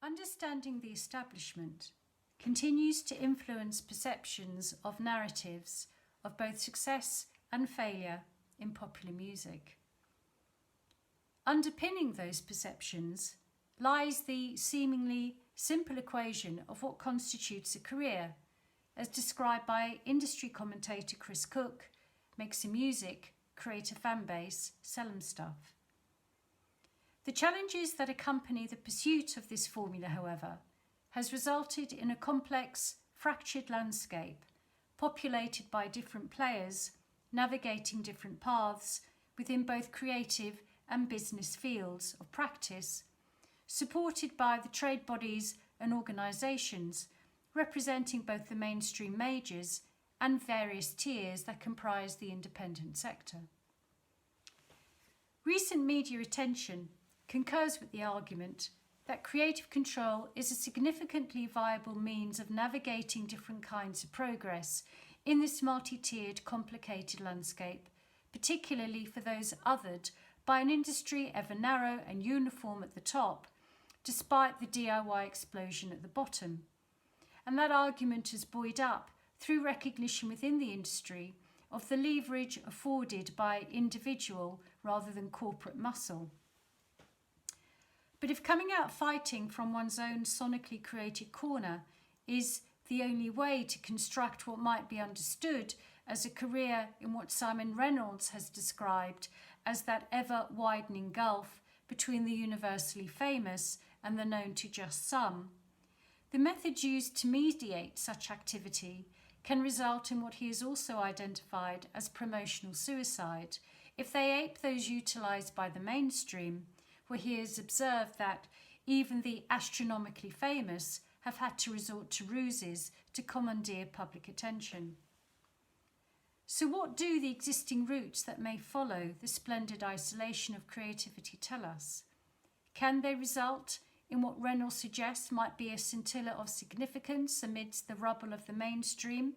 Understanding the establishment continues to influence perceptions of narratives of both success and failure in popular music. Underpinning those perceptions lies the seemingly simple equation of what constitutes a career, as described by industry commentator Chris Cook: make some music, create a fan base, sell 'em stuff. The challenges that accompany the pursuit of this formula, however, has resulted in a complex, fractured landscape populated by different players navigating different paths within both creative and business fields of practice, supported by the trade bodies and organisations representing both the mainstream majors and various tiers that comprise the independent sector. Recent media attention concurs with the argument that creative control is a significantly viable means of navigating different kinds of progress in this multi-tiered, complicated landscape, particularly for those othered by an industry ever narrow and uniform at the top, despite the DIY explosion at the bottom. And that argument is buoyed up through recognition within the industry of the leverage afforded by individual rather than corporate muscle. But if coming out fighting from one's own sonically created corner is the only way to construct what might be understood as a career in what Simon Reynolds has described as that ever-widening gulf between the universally famous and the known to just some, the methods used to mediate such activity can result in what he has also identified as promotional suicide if they ape those utilised by the mainstream, where he has observed that even the astronomically famous have had to resort to ruses to commandeer public attention. So what do the existing routes that may follow the splendid isolation of creativity tell us? Can they result in what Reynolds suggests might be a scintilla of significance amidst the rubble of the mainstream,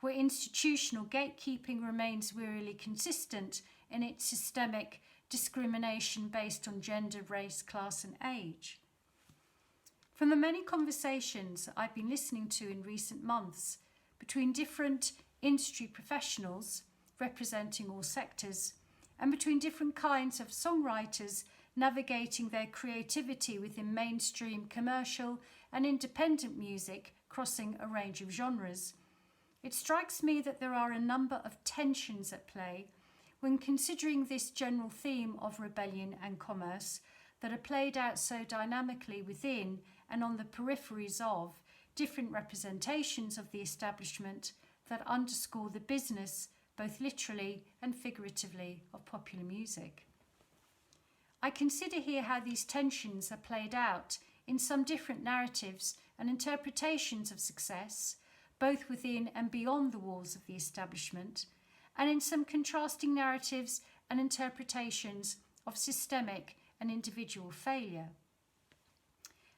where institutional gatekeeping remains wearily consistent in its systemic discrimination based on gender, race, class and age? From the many conversations I've been listening to in recent months between different industry professionals representing all sectors and between different kinds of songwriters navigating their creativity within mainstream, commercial and independent music crossing a range of genres, it strikes me that there are a number of tensions at play when considering this general theme of rebellion and commerce that are played out so dynamically within and on the peripheries of different representations of the establishment that underscore the business, both literally and figuratively, of popular music. I consider here how these tensions are played out in some different narratives and interpretations of success, both within and beyond the walls of the establishment, and in some contrasting narratives and interpretations of systemic and individual failure.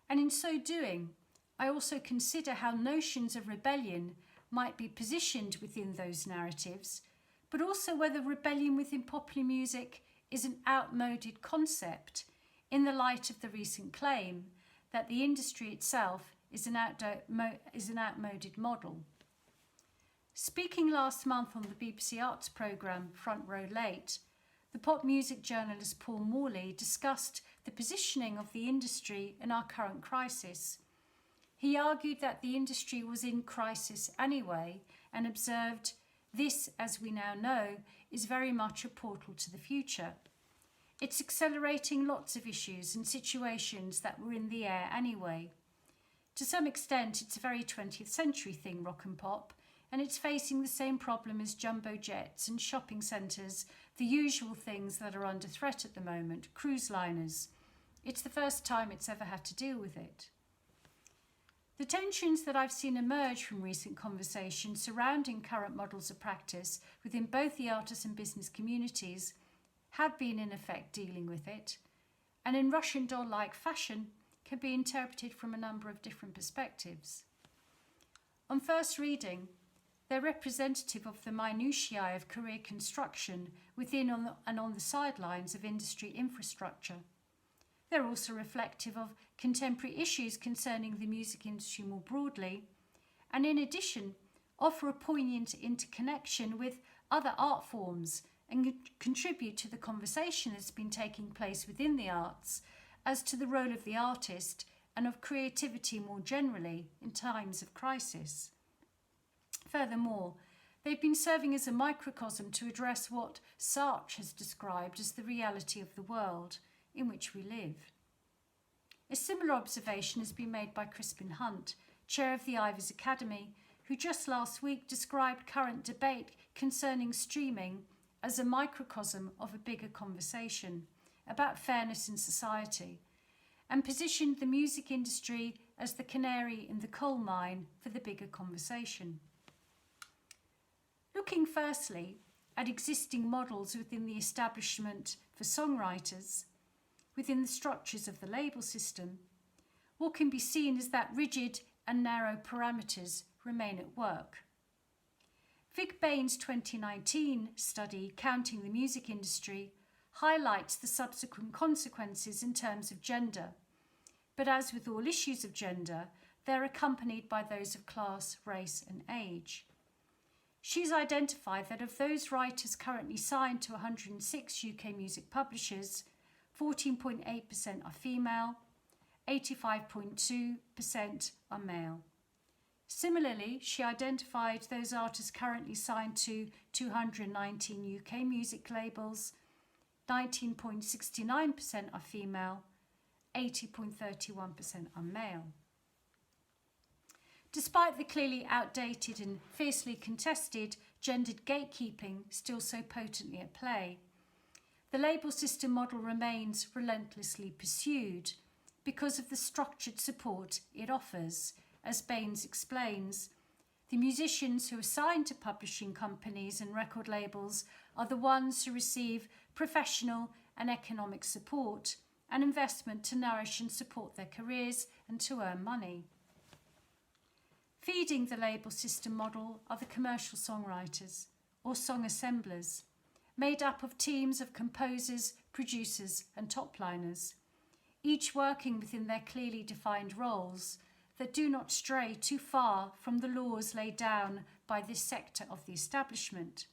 And in so doing, I also consider how notions of rebellion might be positioned within those narratives, but also whether rebellion within popular music is an outmoded concept in the light of the recent claim that the industry itself is an outmoded model. Speaking last month on the BBC Arts programme Front Row Late, the pop music journalist Paul Morley discussed the positioning of the industry in our current crisis. He argued that the industry was in crisis anyway and observed this, as we now know, is very much a portal to the future. It's accelerating lots of issues and situations that were in the air anyway. To some extent, it's a very 20th century thing, rock and pop, and it's facing the same problem as jumbo jets and shopping centres, the usual things that are under threat at the moment, cruise liners. It's the first time it's ever had to deal with it. The tensions that I've seen emerge from recent conversations surrounding current models of practice within both the artist and business communities have been in effect dealing with it, and in Russian doll-like fashion can be interpreted from a number of different perspectives. On first reading, they're representative of the minutiae of career construction within and on the sidelines of industry infrastructure. They're also reflective of contemporary issues concerning the music industry more broadly, and in addition, offer a poignant interconnection with other art forms and contribute to the conversation that's been taking place within the arts as to the role of the artist and of creativity more generally in times of crisis. Furthermore, they've been serving as a microcosm to address what Sartre has described as the reality of the world in which we live. A similar observation has been made by Crispin Hunt, chair of the Ivors Academy, who just last week described current debate concerning streaming as a microcosm of a bigger conversation about fairness in society, and positioned the music industry as the canary in the coal mine for the bigger conversation. Looking firstly at existing models within the establishment for songwriters, within the structures of the label system, what can be seen is that rigid and narrow parameters remain at work. Vic Bain's 2019 study, Counting the Music Industry, highlights the subsequent consequences in terms of gender, but as with all issues of gender, they're accompanied by those of class, race and age. She's identified that of those writers currently signed to 106 UK music publishers, 14.8% are female, 85.2% are male. Similarly, she identified those artists currently signed to 219 UK music labels, 19.69% are female, 80.31% are male. Despite the clearly outdated and fiercely contested gendered gatekeeping still so potently at play, the label system model remains relentlessly pursued because of the structured support it offers. As Baines explains, the musicians who are signed to publishing companies and record labels are the ones who receive professional and economic support and investment to nourish and support their careers and to earn money. Feeding the label system model are the commercial songwriters, or song assemblers, made up of teams of composers, producers and topliners, each working within their clearly defined roles that do not stray too far from the laws laid down by this sector of the establishment.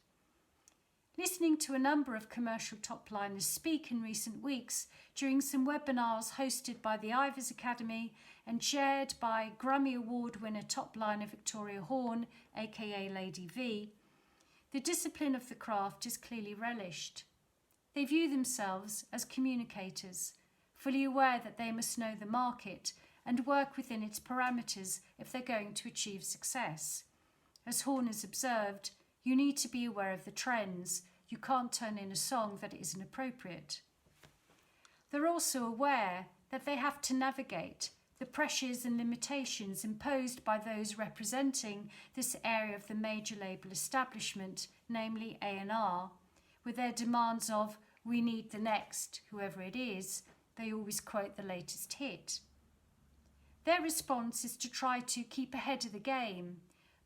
Listening to a number of commercial topliners speak in recent weeks during some webinars hosted by the Ivors Academy and chaired by Grammy Award winner topliner Victoria Horn, aka Lady V, the discipline of the craft is clearly relished. They view themselves as communicators, fully aware that they must know the market and work within its parameters if they're going to achieve success. As Horn has observed, you need to be aware of the trends. You can't turn in a song that isn't appropriate. They're also aware that they have to navigate the pressures and limitations imposed by those representing this area of the major label establishment, namely A&R, with their demands of, we need the next, whoever it is. They always quote the latest hit. Their response is to try to keep ahead of the game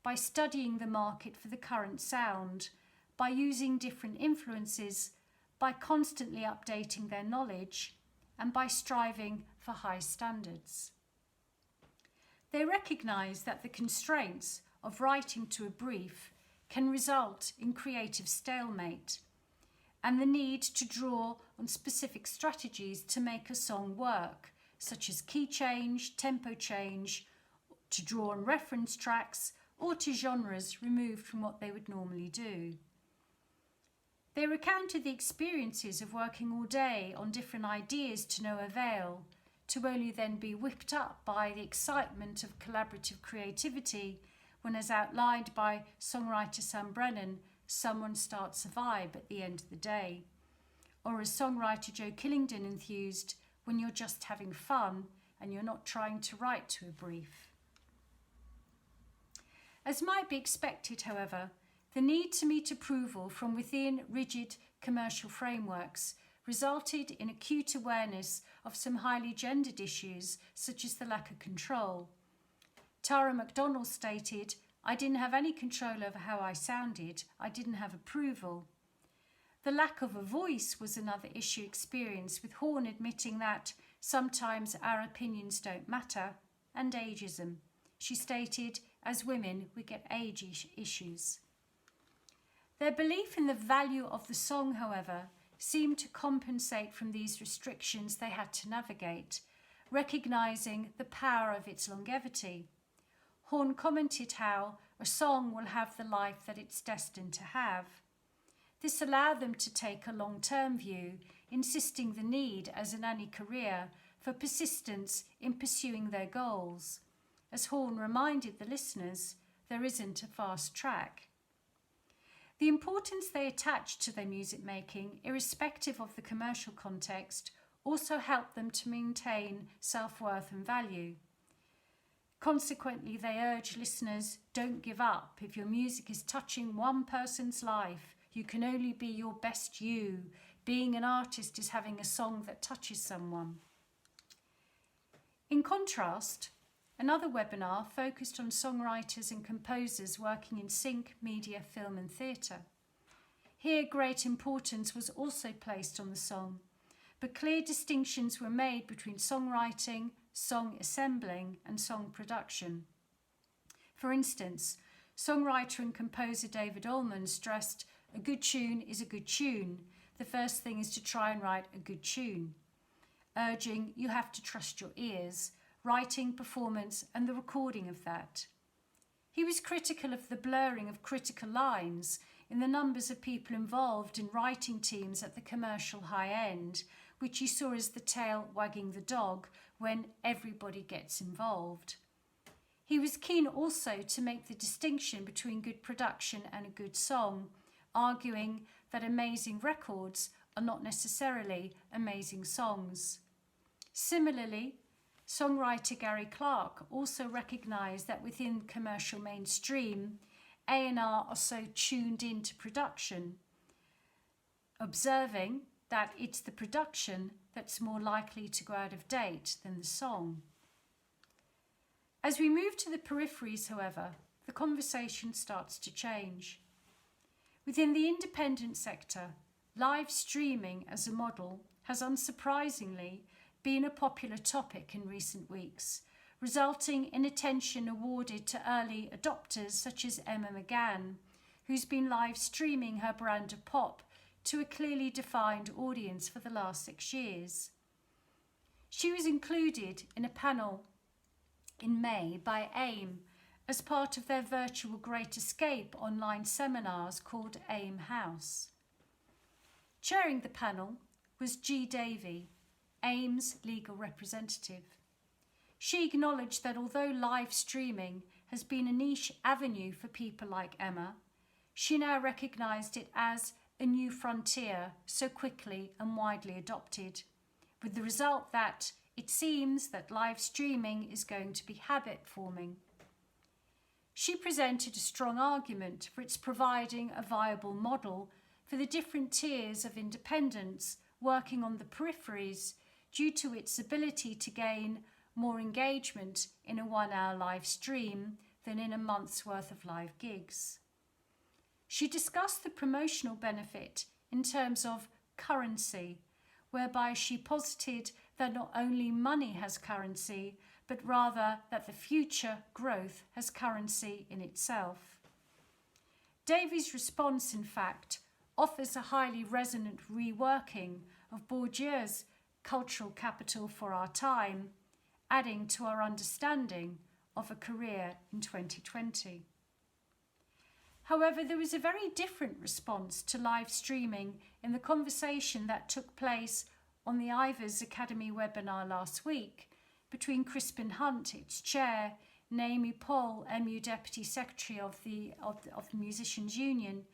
by studying the market for the current sound, by using different influences, by constantly updating their knowledge, and by striving for high standards. They recognise that the constraints of writing to a brief can result in creative stalemate, and the need to draw on specific strategies to make a song work, such as key change, tempo change, to draw on reference tracks, or to genres removed from what they would normally do. They recounted the experiences of working all day on different ideas to no avail, to only then be whipped up by the excitement of collaborative creativity when, as outlined by songwriter Sam Brennan, someone starts a vibe at the end of the day. Or as songwriter Joe Killingdon enthused, when you're just having fun and you're not trying to write to a brief. As might be expected, however, the need to meet approval from within rigid commercial frameworks resulted in acute awareness of some highly gendered issues, such as the lack of control. Tara MacDonald stated, "I didn't have any control over how I sounded. I didn't have approval." The lack of a voice was another issue experienced, with Horn admitting that, sometimes our opinions don't matter, and ageism. She stated, as women, we get age issues. Their belief in the value of the song, however, seemed to compensate from these restrictions they had to navigate, recognising the power of its longevity. Horn commented how a song will have the life that it's destined to have. This allowed them to take a long-term view, insisting the need, as in any career, for persistence in pursuing their goals. As Horn reminded the listeners, there isn't a fast track. The importance they attached to their music making, irrespective of the commercial context, also helped them to maintain self-worth and value. Consequently, they urge listeners, don't give up. If your music is touching one person's life, you can only be your best you. Being an artist is having a song that touches someone. In contrast, another webinar focused on songwriters and composers working in sync, media, film and theatre. Here, great importance was also placed on the song, but clear distinctions were made between songwriting, song assembling and song production. For instance, songwriter and composer David Allman stressed, a good tune is a good tune. The first thing is to try and write a good tune, urging you have to trust your ears, writing, performance and the recording of that. He was critical of the blurring of critical lines in the numbers of people involved in writing teams at the commercial high end, which he saw as the tail wagging the dog when everybody gets involved. He was keen also to make the distinction between good production and a good song, arguing that amazing records are not necessarily amazing songs. Similarly, songwriter Gary Clark also recognised that within commercial mainstream, A&R are so tuned into production, observing that it's the production that's more likely to go out of date than the song. As we move to the peripheries, however, the conversation starts to change. Within the independent sector, live streaming as a model has unsurprisingly been a popular topic in recent weeks, resulting in attention awarded to early adopters such as Emma McGann, who's been live streaming her brand of pop to a clearly defined audience for the last 6 years. She was included in a panel in May by AIM as part of their virtual Great Escape online seminars called AIM House. Chairing the panel was G. Davey, AIM's legal representative. She acknowledged that although live streaming has been a niche avenue for people like Emma, she now recognised it as a new frontier so quickly and widely adopted, with the result that it seems that live streaming is going to be habit forming. She presented a strong argument for its providing a viable model for the different tiers of independence working on the peripheries due to its ability to gain more engagement in a 1-hour live stream than in a month's worth of live gigs. She discussed the promotional benefit in terms of currency, whereby she posited that not only money has currency, but rather that the future growth has currency in itself. Davies' response, in fact, offers a highly resonant reworking of Bourdieu's cultural capital for our time, adding to our understanding of a career in 2020. However, there was a very different response to live streaming in the conversation that took place on the Ivors Academy webinar last week between Crispin Hunt, its chair, Naomi Poll, MU Deputy Secretary of the Musicians Union,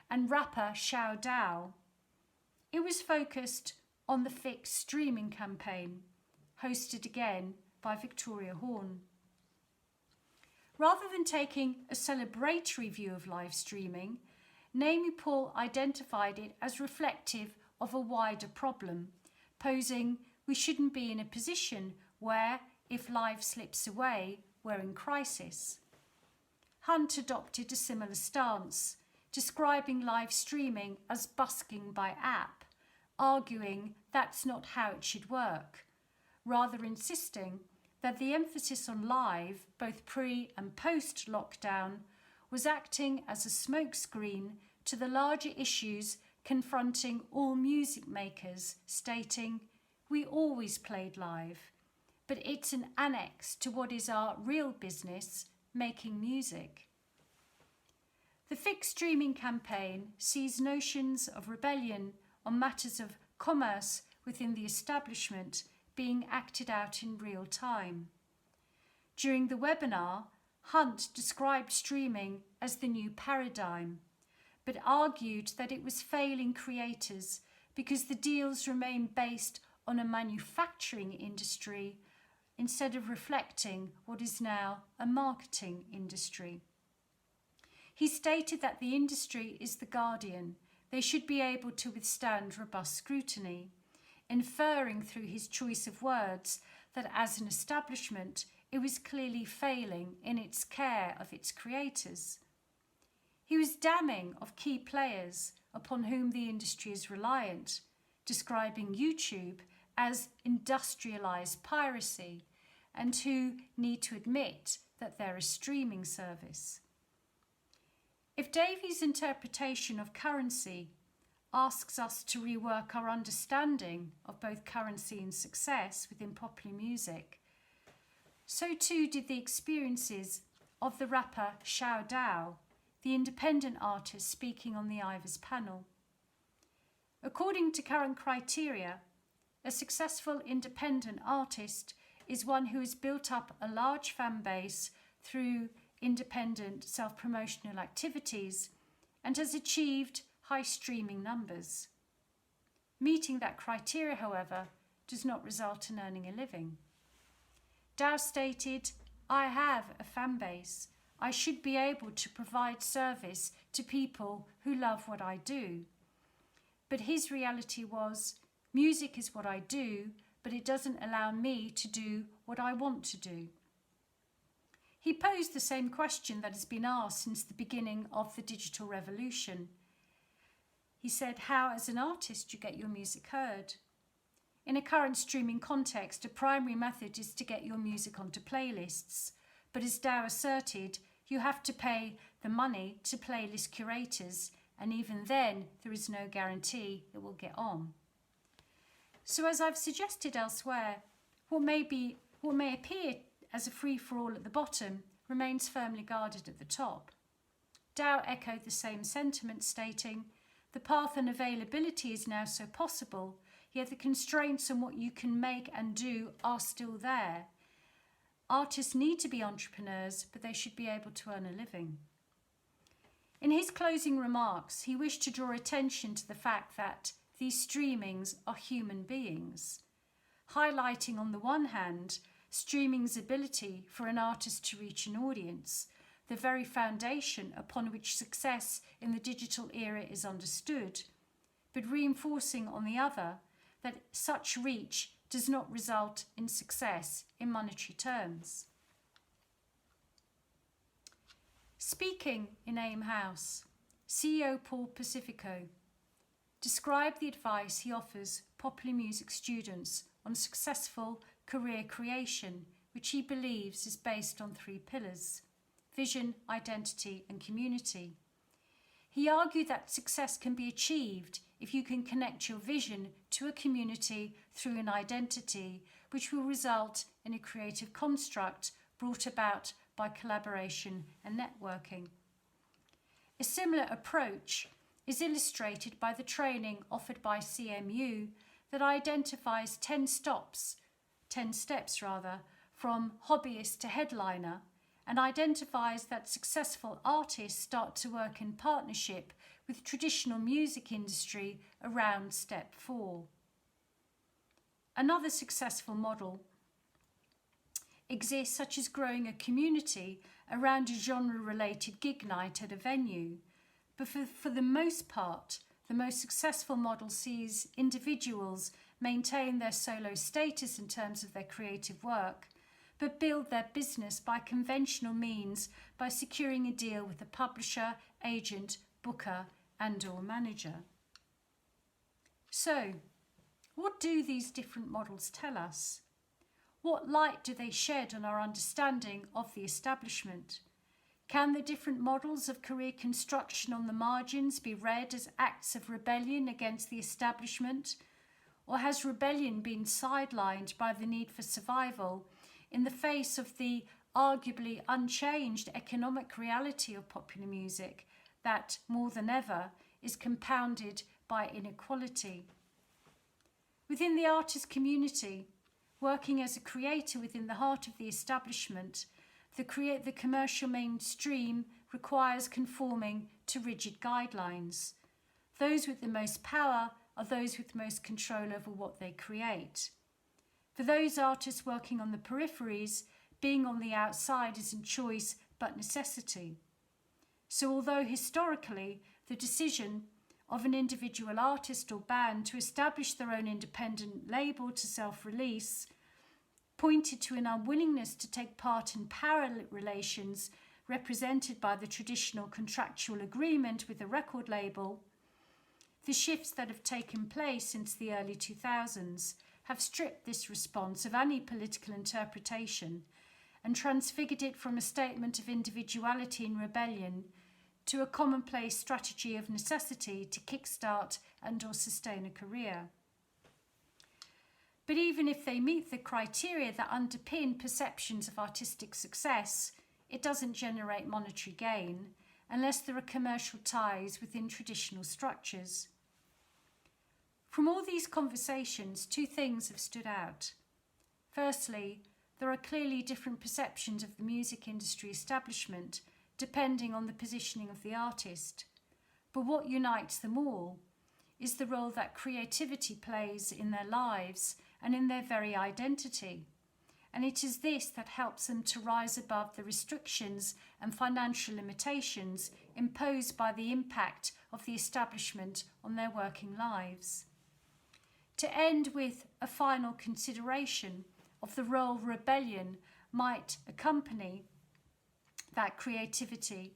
and rapper Xiao Dao. It was focused on the Fix streaming campaign, hosted again by Victoria Horn. Rather than taking a celebratory view of live streaming, Naomi Poll identified it as reflective of a wider problem, posing we shouldn't be in a position where, if live slips away, we're in crisis. Hunt adopted a similar stance, describing live streaming as busking by app, arguing that's not how it should work. rather insisting that the emphasis on live, both pre and post-lockdown, was acting as a smokescreen to the larger issues confronting all music makers, stating, "We always played live, but it's an annex to what is our real business, making music." The fixed streaming campaign sees notions of rebellion on matters of commerce within the establishment being acted out in real time. During the webinar, Hunt described streaming as the new paradigm, but argued that it was failing creators because the deals remain based on a manufacturing industry instead of reflecting what is now a marketing industry. He stated that the industry is the guardian. They should be able to withstand robust scrutiny, inferring through his choice of words that as an establishment, it was clearly failing in its care of its creators. He was damning of key players upon whom the industry is reliant, describing YouTube as industrialised piracy and who need to admit that they're a streaming service. If Davies' interpretation of currency asks us to rework our understanding of both currency and success within popular music, so too did the experiences of the rapper Xiao Dao, the independent artist speaking on the Ivors panel. According to current criteria, a successful independent artist is one who has built up a large fan base through independent self-promotional activities and has achieved high streaming numbers. Meeting that criteria, however, does not result in earning a living. Dao stated, "I have a fan base. I should be able to provide service to people who love what I do." But his reality was, music is what I do, but it doesn't allow me to do what I want to do. He posed the same question that has been asked since the beginning of the digital revolution. He said, how as an artist do you get your music heard? In a current streaming context, a primary method is to get your music onto playlists. But as Dao asserted, you have to pay the money to playlist curators, and even then there is no guarantee it will get on. So as I've suggested elsewhere, what may appear as a free-for-all at the bottom remains firmly guarded at the top. Dao echoed the same sentiment, stating, "The path and availability is now so possible, yet the constraints on what you can make and do are still there. Artists need to be entrepreneurs, but they should be able to earn a living." In his closing remarks, he wished to draw attention to the fact that these streamings are human beings, highlighting on the one hand streaming's ability for an artist to reach an audience, the very foundation upon which success in the digital era is understood, but reinforcing on the other that such reach does not result in success in monetary terms. Speaking in AIM House, CEO Paul Pacifico described the advice he offers popular music students on successful career creation, which he believes is based on 3 pillars: vision, identity, and community. He argued that success can be achieved if you can connect your vision to a community through an identity, which will result in a creative construct brought about by collaboration and networking. A similar approach is illustrated by the training offered by CMU that identifies 10 steps from hobbyist to headliner, and identifies that successful artists start to work in partnership with traditional music industry around step 4. Another successful model exists, such as growing a community around a genre-related gig night at a venue. But for the most part, the most successful model sees individuals maintain their solo status in terms of their creative work, but build their business by conventional means by securing a deal with a publisher, agent, booker, and/or manager. So, what do these different models tell us? What light do they shed on our understanding of the establishment? Can the different models of career construction on the margins be read as acts of rebellion against the establishment? Or has rebellion been sidelined by the need for survival in the face of the arguably unchanged economic reality of popular music that, more than ever, is compounded by inequality? Within the artist community, working as a creator within the heart of the establishment, the commercial mainstream requires conforming to rigid guidelines. Those with the most power are those with the most control over what they create. For those artists working on the peripheries, being on the outside isn't choice but necessity. So although historically the decision of an individual artist or band to establish their own independent label to self-release pointed to an unwillingness to take part in parallel relations represented by the traditional contractual agreement with a record label, the shifts that have taken place since the early 2000s have stripped this response of any political interpretation and transfigured it from a statement of individuality and rebellion to a commonplace strategy of necessity to kickstart and/or sustain a career. But even if they meet the criteria that underpin perceptions of artistic success, it doesn't generate monetary gain unless there are commercial ties within traditional structures. From all these conversations, two things have stood out. Firstly, there are clearly different perceptions of the music industry establishment depending on the positioning of the artist. But what unites them all is the role that creativity plays in their lives and in their very identity. And it is this that helps them to rise above the restrictions and financial limitations imposed by the impact of the establishment on their working lives. To end with a final consideration of the role rebellion might accompany that creativity,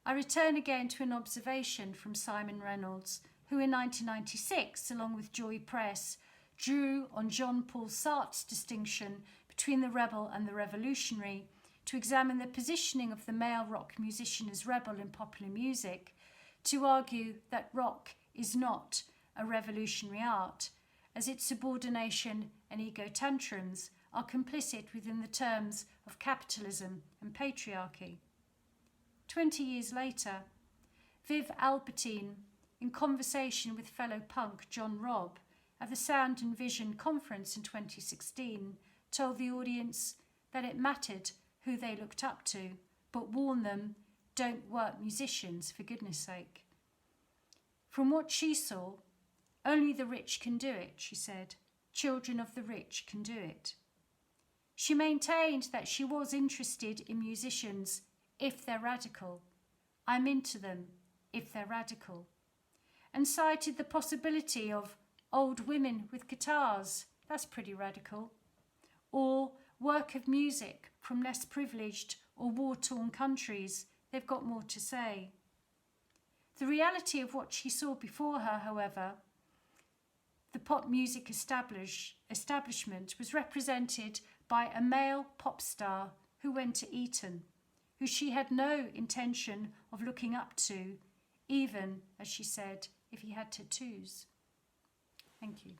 I return again to an observation from Simon Reynolds, who in 1996, along with Joy Press, drew on John Paul Sartre's distinction between the rebel and the revolutionary to examine the positioning of the male rock musician as rebel in popular music, to argue that rock is not a revolutionary art, as its subordination and ego tantrums are complicit within the terms of capitalism and patriarchy. 20 years later, Viv Albertine, in conversation with fellow punk John Robb at the Sound and Vision conference in 2016, told the audience that it mattered who they looked up to, but warned them, don't work musicians, for goodness sake. From what she saw, only the rich can do it, she said. Children of the rich can do it. She maintained that she was interested in musicians if they're radical. I'm into them if they're radical. And cited the possibility of old women with guitars, that's pretty radical. Or work of music from less privileged or war-torn countries, they've got more to say. The reality of what she saw before her, however, the pop music establishment was represented by a male pop star who went to Eton, who she had no intention of looking up to, even, as she said, if he had tattoos. Thank you.